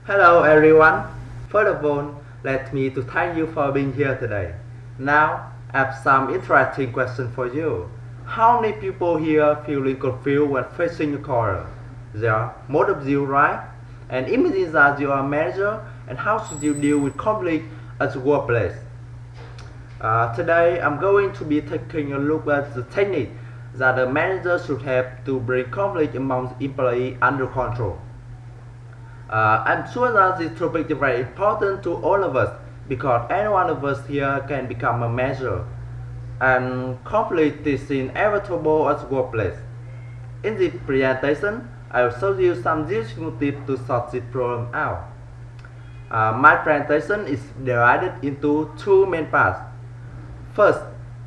Hello everyone. First of all, let me to thank you for being here today. Now, I have some interesting question for you. How many people here feeling confused when facing a career? There are most of you, right? And imagine that you are a manager, and how should you deal with conflict at the workplace? Today, I'm going to be taking a look at the technique that a manager should have to bring conflict among employees under control. I'm sure that this topic is very important to all of us because any one of us here can become a manager, and conflict is inevitable at the workplace. In this presentation, I will show you some useful tips to sort this problem out. My presentation is divided into two main parts. First,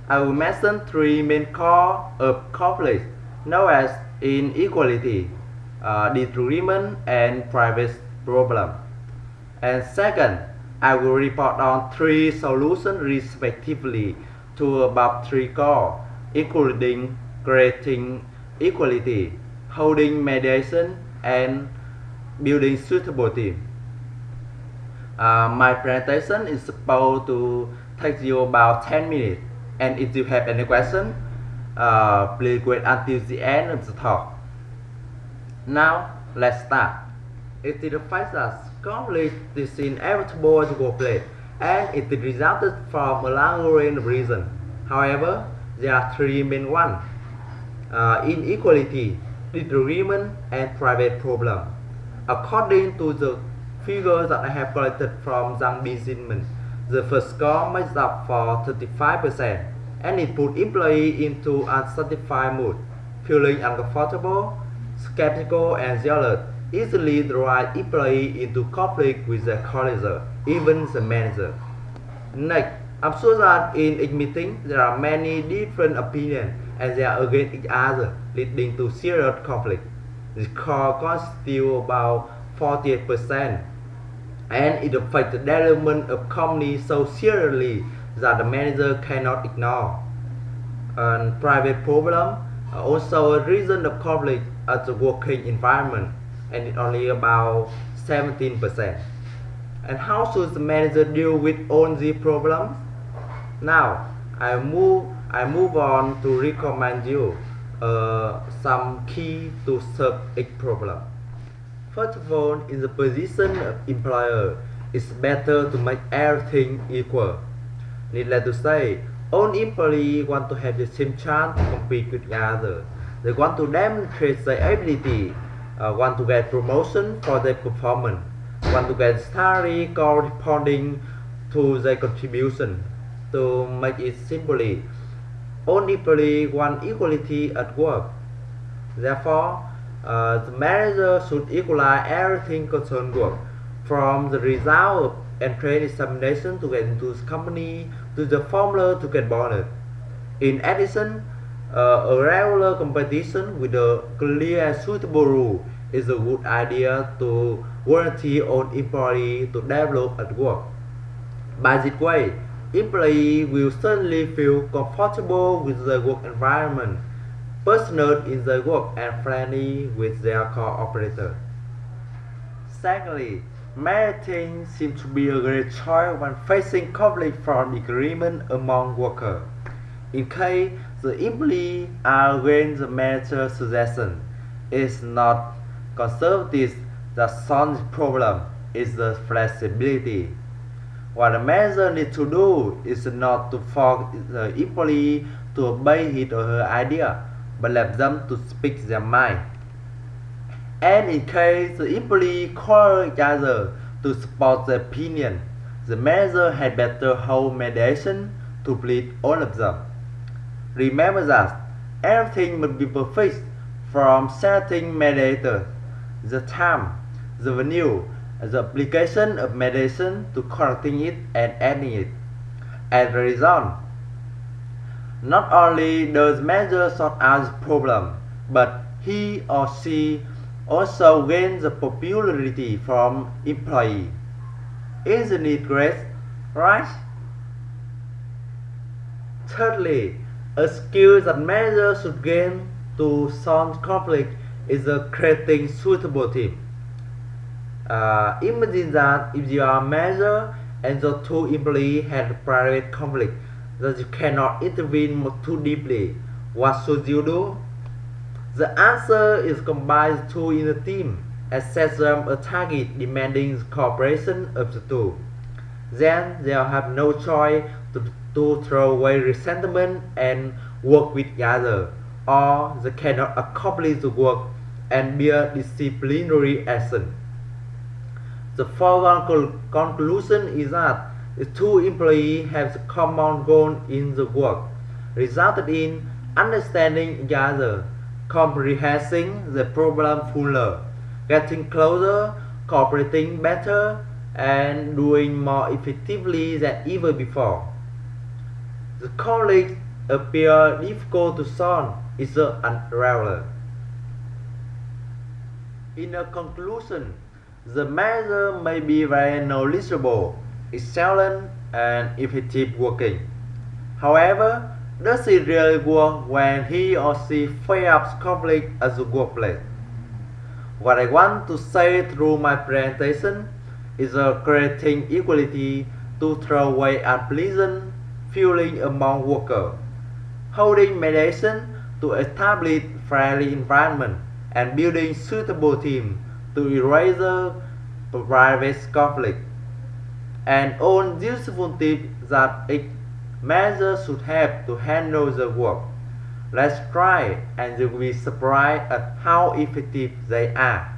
I will mention three main core of conflict, known as inequality, disagreement, and private problem. And second, I will report on three solutions respectively to above three core, including creating equality, holding mediation, and building suitable team. My presentation is supposed to take you about 10 minutes, and if you have any question, please wait until the end of the talk. Now, let's start. It is the fact that conflict is inevitable at the workplace, and it resulted from a long range of reasons. However, there are three main ones: inequality, disagreement, and private problem. According to the figures that I have collected from Young Businessman, the first score makes up for 35%, and it put employees into unsatisfied mood, feeling uncomfortable, skeptical, and jealous, easily drive employees into conflict with their colleagues, even the manager. Next, I'm sure that in a meeting there are many different opinions and they are against each other, leading to serious conflict. The score constitutes about 48%, and it affects the development of company so seriously that the manager cannot ignore. And private problem are also a reason of conflict at the working environment, and it's only about 17%. And how should the manager deal with all these problems? Now, I move on to recommend you some key to solve each problem. First of all, in the position of employer, it's better to make everything equal. Needless to say, all employees want to have the same chance to compete with each other. They want to demonstrate their ability, want to get promotion for their performance, want to get salary corresponding to their contribution. To make it simply, all employees want equality at work. Therefore, the manager should equalize everything concerning work, from the result of entrance examination to get into the company to the formula to get bonus. In addition, a regular competition with a clear and suitable rule is a good idea to guarantee all employees to develop at work. By this way, employees will certainly feel comfortable with the work environment, passionate in their work, and friendly with their co-operator. Secondly, mediation seems to be a great choice when facing conflict from disagreement among workers. In case the employees are against the manager's suggestion, it's not conservative that solves the problem, it's the flexibility. What the manager needs to do is not to force the employee to obey his or her idea, but let them to speak their mind. And in case the employee quarrel each other to support their opinion, the manager had better hold mediation to please all of them. Remember that everything must be perfect, from selecting mediator, the time, the venue, the application of mediation to correcting it and ending it. As a result, not only does manager sort out the problem, but he or she also gains the popularity from employee. Isn't it great, right? Thirdly, a skill that managers should gain to solve conflict is creating suitable team. Imagine that if you are a manager and the two employees had a private conflict that you cannot intervene too deeply, what should you do? The answer is combine the two in a team and set them a target demanding the cooperation of the two. Then they'll have no choice to throw away resentment and work with each other, or they cannot accomplish the work and bear disciplinary action. The foregone conclusion is that the two employees have the common goal in the work, resulted in understanding each other, comprehending the problem fuller, getting closer, cooperating better, and doing more effectively than ever before. The conflicts appear difficult to solve is unraveled. In a conclusion, the manager may be very knowledgeable, excellent, and effective working. However, does it really work when he or she faces conflict at the workplace? What I want to say through my presentation is creating equality to throw away unpleasant feeling among workers, holding mediation to establish friendly environment, and building suitable teams to erase private conflict, and all useful tips that each manager should have to handle the work. Let's try and you will be surprised at how effective they are.